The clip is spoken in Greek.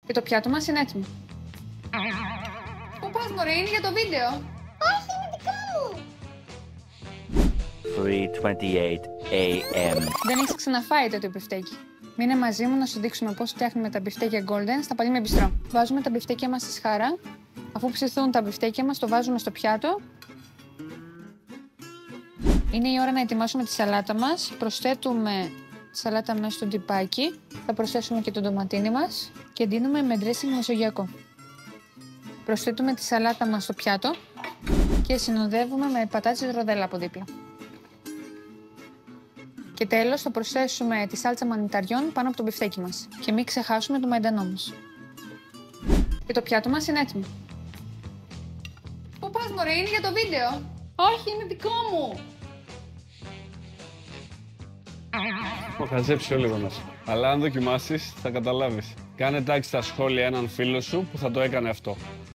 Και το πιάτο μας είναι έτοιμο. Πού πας μωρέ, είναι για το βίντεο. Όχι, είναι δικό μου. 3:28 a.m. Δεν έχεις ξαναφάει το μπιφτέκι. Μείνε μαζί μου να σου δείξουμε πώς φτιάχνουμε τα μπιφτέκια golden στα παλί με μπιστρό. Βάζουμε τα μπιφτέκια μας στη σχάρα. Αφού ψηθούν τα μπιφτέκια μας, το βάζουμε στο πιάτο. Είναι η ώρα να ετοιμάσουμε τη σαλάτα μας. Προσθέτουμε τη σαλάτα μέσα στο τυπάκι. Θα προσθέσουμε και το ντοματίνι μας και ντύνουμε με dressing μεσογειακό. Προσθέτουμε τη σαλάτα μας στο πιάτο και συνοδεύουμε με πατάτες ροδέλα από δίπλα. Και τέλος θα προσθέσουμε τη σάλτσα μανιταριών πάνω από το μπιφτέκι μας. Και μην ξεχάσουμε το μαϊντανό μας. Και το πιάτο μας είναι έτοιμο. Πού πας μωρέ, είναι για το βίντεο. Όχι, είναι δικό μου. Έχω χαζέψει λίγο μας. Αλλά αν δοκιμάσεις θα καταλάβεις. Κάνε tag στα σχόλια έναν φίλο σου που θα το έκανε αυτό.